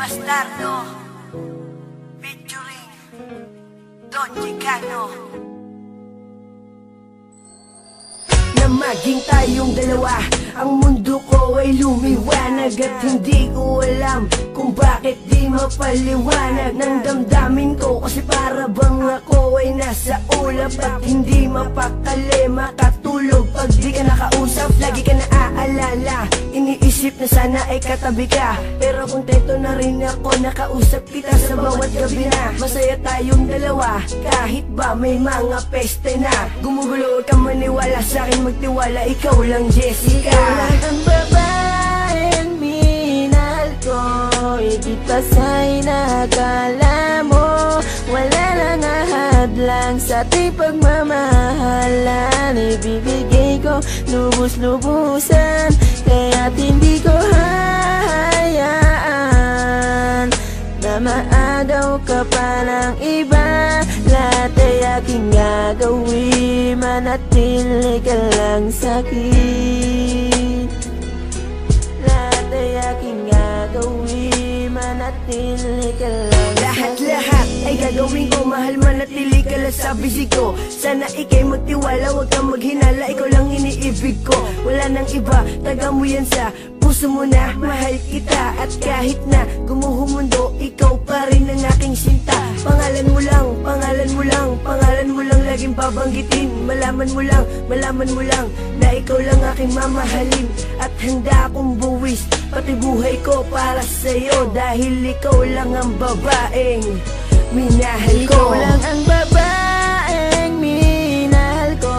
Bastardo featuring Don Chicano. Na maging tayong dalawa, ang mundo ko ay lumiwanag. At hindi ko alam kung bakit di mapaliwanag ng damdamin ko. Kasi para bang ako ay nasa ulap at hindi mapakali makatulog pag di ka nakausap. Lagi ka naaalala, iniisip na sana ay katabi ka. Pero kontento na rin ako, nakausap kita sa bawat gabi na. Masaya tayong dalawa, kahit ba may mga peste na. Gumugulo ka maniwala sa'kin, magtiwala, ikaw lang Jessica. Ikaw lang ang babaeng minahal ko, higit pa sa'y nakala mo. Wala nang ahadlang sa ating pagmamahalan. Ibibigay ko lubos-lubusan, kaya't hindi ko hahayaan na maagaw ka pa ng iba. Lahat ay aking gagawin, manatili ka lang sa'kin. Lahat ay aking gagawin, manatili ka lang sa'kin. Lahat ay gagawin ko, mahal manatili ka lang sa bisig ko. Sana ikay magtiwala, wag kang maghinala, ikaw lang iniibig ko. Wala nang iba, taga mo yan sa puso mo na, mahal kita. At kahit na gumuho mundo, ikaw pa rin ang aking sinta. Pangalan mo lang, pangalan mo lang, pangalan mo lang laging babanggitin. Malaman mo lang na ikaw lang aking mamahalin. At handa akong buwis pati buhay ko para sa'yo, dahil ikaw lang ang babaeng minahal ko. Ikaw lang ang babaeng minahal ko,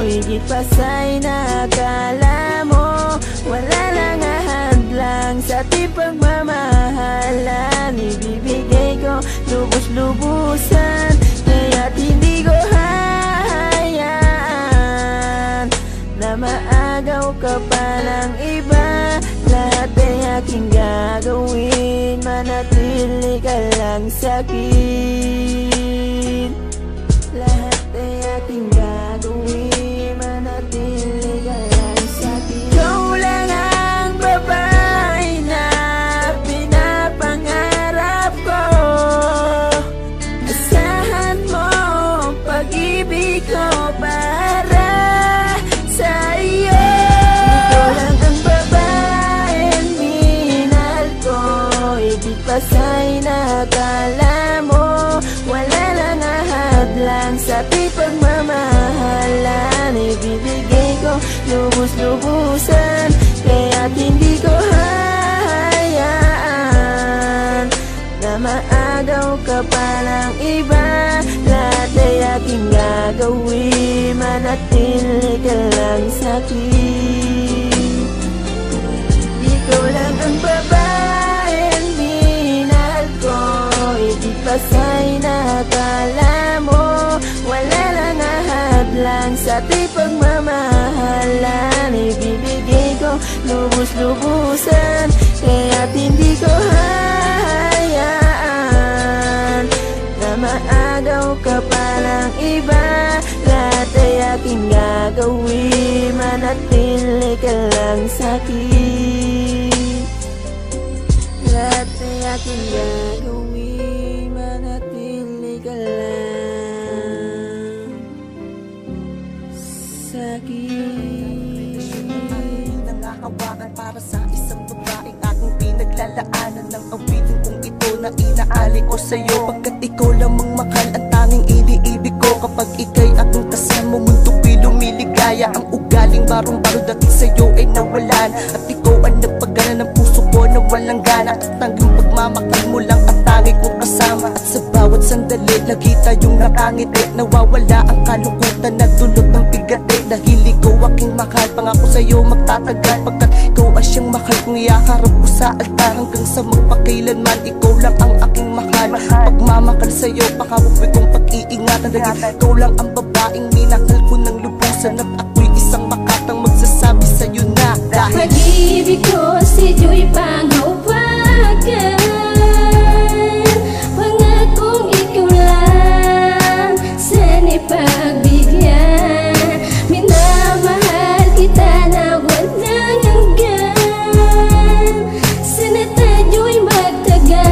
higit pa sa'y nakala mo. Wala nang ahadlang sa ating pagmamahalan. Ibibigay ko lubos-lubusan, kaya't hindi ko hahayaan na maagaw ka pa ng iba. Lahat ay aking gagawin, manatili ka lang sa'kin. Lahat ay aking gagawin, manatili ka lang sa'kin. Ikaw lang ang babae na pinapangarap ko. Asahan mo pag-ibig ko para sa iyo. Ikaw lang ang babaeng minahal ko, higit pa sa'y nakala mo. Wala nang ahadlang sa ating pagmamahalan. Ibibigay ko lubos-lubusan, kaya't hindi ko hahayaan na maagaw ka pa ng iba. Lahat ay aking gagawin, manatili ka lang sa'kin. Ikaw lang ang babaeng minahal ko, higit pa sa'y nakala mo. Wala nang ahadlang sa ating pagmamahalan. Ibibigay ko lubos-lubusan, kaya't hindi ko hahayaan na maagaw ka pa ng iba. Lahat ay aking gagawin, manatili ka lang sa'kin. Lahat ay aking gagawin, manatili ka lang sa'kin. Nangahawakan para sa isang babaeng aking pinaglalaanan ng awitin kong ito na inaali ko sa'yo. Pagkat ikaw lamang mahal ang tanging iniibig ko. Kapag ika'y aking kasama, mundo ko'y lumiligaya. Ang ugaling barong-baro dati sa'yo ay nawalan, at ikaw ang nagpagana ng puso ko na walang gana. At tanging pagmamakal mo lang ang tanging kong kasama. At sa bawat sandali, lagi tayong nakangiti. Nawawala ang kalungkutan na dulot ng bigati. Dahil ikaw aking mahal, pangako sa'yo magtatagal. Pagkat ikaw ang siyang mahal kong iyakarap ko sa altar. Hanggang sa magpakailanman, ikaw lang ang aking mahal. Pagmamakal sa'yo, pakabuboy kong pag-iingatan. Dahil ikaw lang ang babaeng minahal ko ng lubusan. At ako'y isang makatang magsasabi sa'yo na dahil pag-ibig ko sa'yo'y panghawakan. Pangakong ikaw lang sana'y pagbigyan. Minamahal kita na walang hanggan. Sana tayo'y magtagal.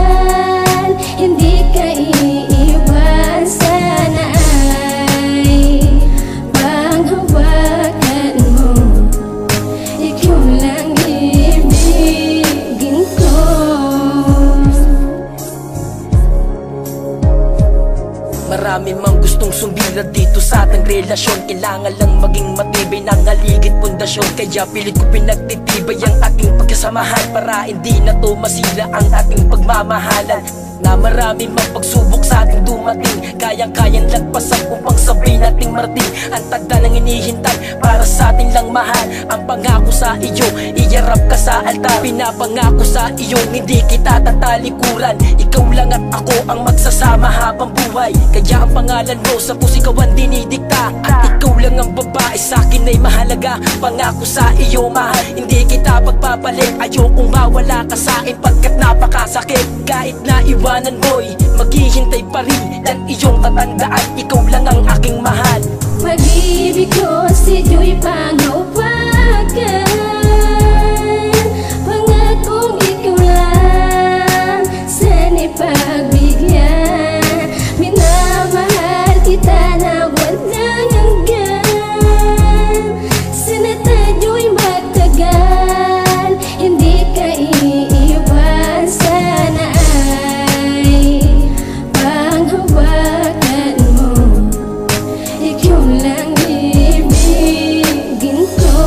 bang gustong sumira dito sa ating relasyon? Kailangan lang maging matibay ng haligid pundasyon. Kaya pilit ko pinagtitibay ang aking pagkasamahan, para hindi na to masira ang ating pagmamahalan. Na marami mang pagsubok sa ating dumating, kayang-kayang lagpasan upang sabay nating marating ang tagda ng hinihintay para sa ating lang mahal. Ang pangako sa iyo, iyarap ka sa altar. Pinapangako sa iyo, hindi kita tatalikuran. Ikaw lang at ako ang magsasama habang buhay. Kaya ang pangalan mo sa pusikaw ang dinidikta, at ikaw lang ang babae sa akin ay mahalaga. Pangako sa iyo mahal, hindi kita pagpapalit. Ayokong mawala ka sa akin pagkat napakasakit. Kahit na iwanan mo'y maghihintay pa rin, at iyong tatandaan, ikaw lang ang aking mahal. Pag-ibig ko si Joy panghawakan, pangakong ikaw lang sana'y pagbigyan. Minamahal kita na walang hanggan, sana tayo'y magtagal, hindi ka iiwan. Sana ay panghawakan mo, ikaw lang ibigin ko.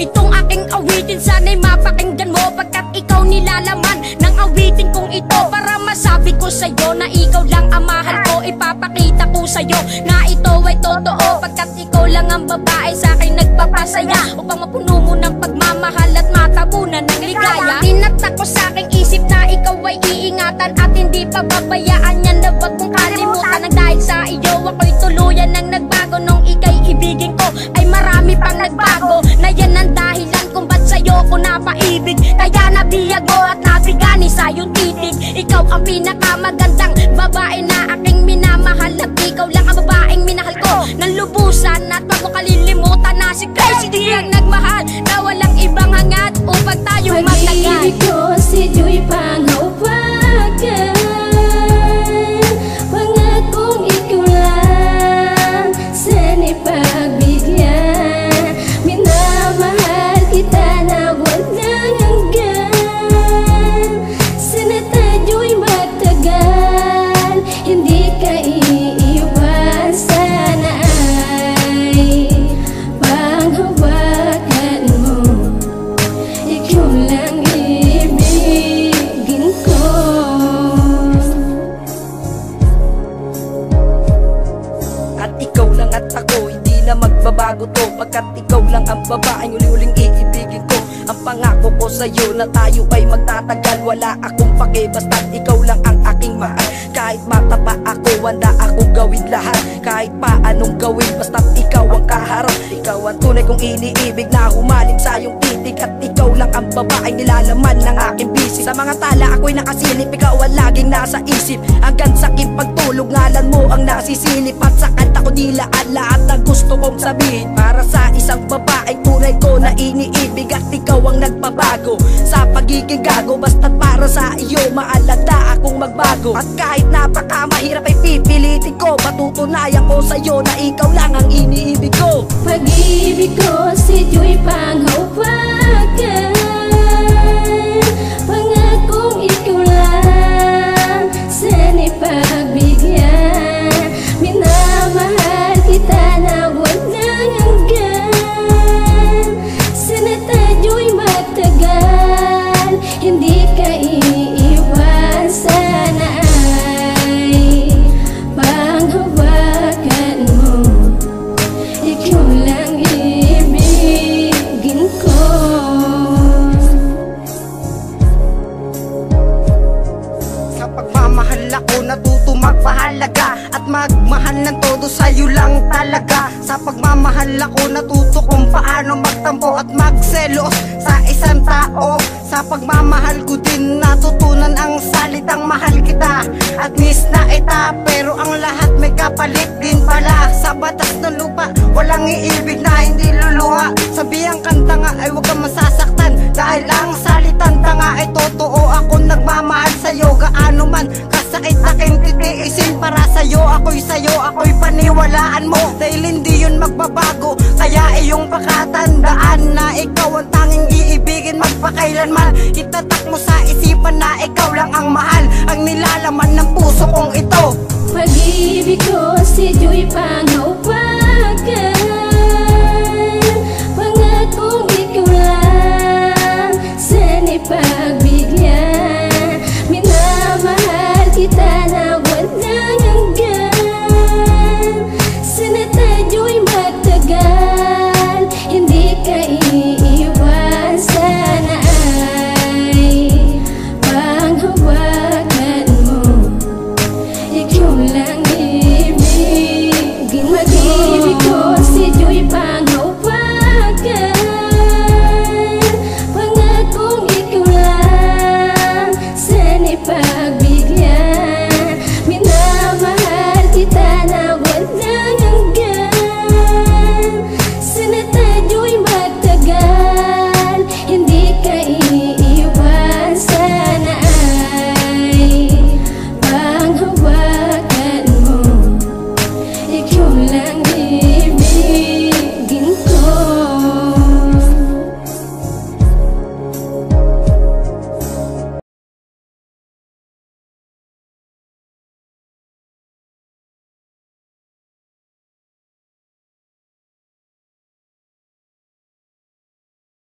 Itong aking awitin sana'y mapakinggan mo, pagkat ikaw nilalaman ng awitin kong ito. Para masabi ko sa'yo na ikaw lang ang mahal ko, ipapakita ko sa'yo na ito ay totoo. Pagkat ikaw lang ang babae sa'kin nagpapasaya, upang mapuno mo ng pagmamahal at matabunan ng ligaya. Tinatak ko sa'king isip na ikaw ay iingatan at hindi pababayaan yan, na wag mong kalimutan. Nang dahil sa iyo ako'y tuluyan ng nagbago, nung ika'y ibigin ko ay marami pang nagbago. Na yan ang dahilan kung ba't sa'yo ko napaibig, kaya nabiyag mo at nabigani sa'yong titig. Ikaw ang pinakamagandang babae na aking minamahal, at ikaw lang ang babaeng minahal ko ng lubusan. At wag mo kalilimutan na si Crazy D ang nagmahal, na walang ibang hangad upang tayo magtagal. Pag-ibig ko si Joy panghawakan, pangakong ikaw lang sana'y pagbigyan. Minamahal kita na walang hanggan, sana tayo'y magtagal, hindi ka iiwan. Sana ay panghawakan mo, ikaw lang ibigin ko. At ikaw lang at ako, hindi na magbabago to, pagkat ikaw lang ang babaeng uli-uling iibigin ko. Ang pangako ko sa'yo na tayo ay magtatagal, wala akong pake basta't ikaw lang ang aking mahal. Kahit matapa ako, handa akong gawin lahat, kahit pa anong gawin basta't ikaw ang kaharap. Ikaw ang tunay kong iniibig na humaling sa iyong titig, at ikaw lang ang babaeng nilalaman ng aking bisig. Sa mga tala ako'y nakasilip, ikaw ang laging nasa isip. Hanggang sa aking pagtulog, ngalan mo ang nasisilip, at sa kanta ko nilaan lahat ng gusto kong sabihin. Para sa isang babaeng tunay ko na iniibig, at ikaw ang nagbabago sa pagiging gago, basta't para sa iyo maalala akong magbago. At kahit napakamahirap ay pipilitin ko, matutunayan ko sa'yo na ikaw lang ang iniibig ko. Pag-ibig ko si Joy panghawakan, pangakong ikaw lang sana'y pagbigyan. Minamahal kita na walang hanggan, sana tayo'y magtagal, hindi ka iiwan. Sana ay panghawakan mo, ikaw lang ibigin ko. Sa pagmamahal ako natuto magpahalaga, at magmahal ng todo sa'yo lang talaga. Sa pagmamahal ako natuto kung paano magtampo at magselos sa isang tao. Sa pagmamahal ko din natutunan ang salitang mahal kita, at miss na ita, pero ang lahat may kapalit din pala. Sa batas ng lupa walang iibig na hindi luluha. Sabihang kanta nga ay huwag kang masasaktan, dahil ang salitang tanga ay totoo. Ako nagmamahal sa'yo, gaano man kasakit aking titiisin. Para sa'yo ako'y paniwalaan mo, dahil hindi yun magbabago. Kaya iyong pakatandaan na ikaw ang tanging iibigin magpakailanman. Itatak mo sa isipan na ikaw lang ang mahal, ang nilalaman ng puso kong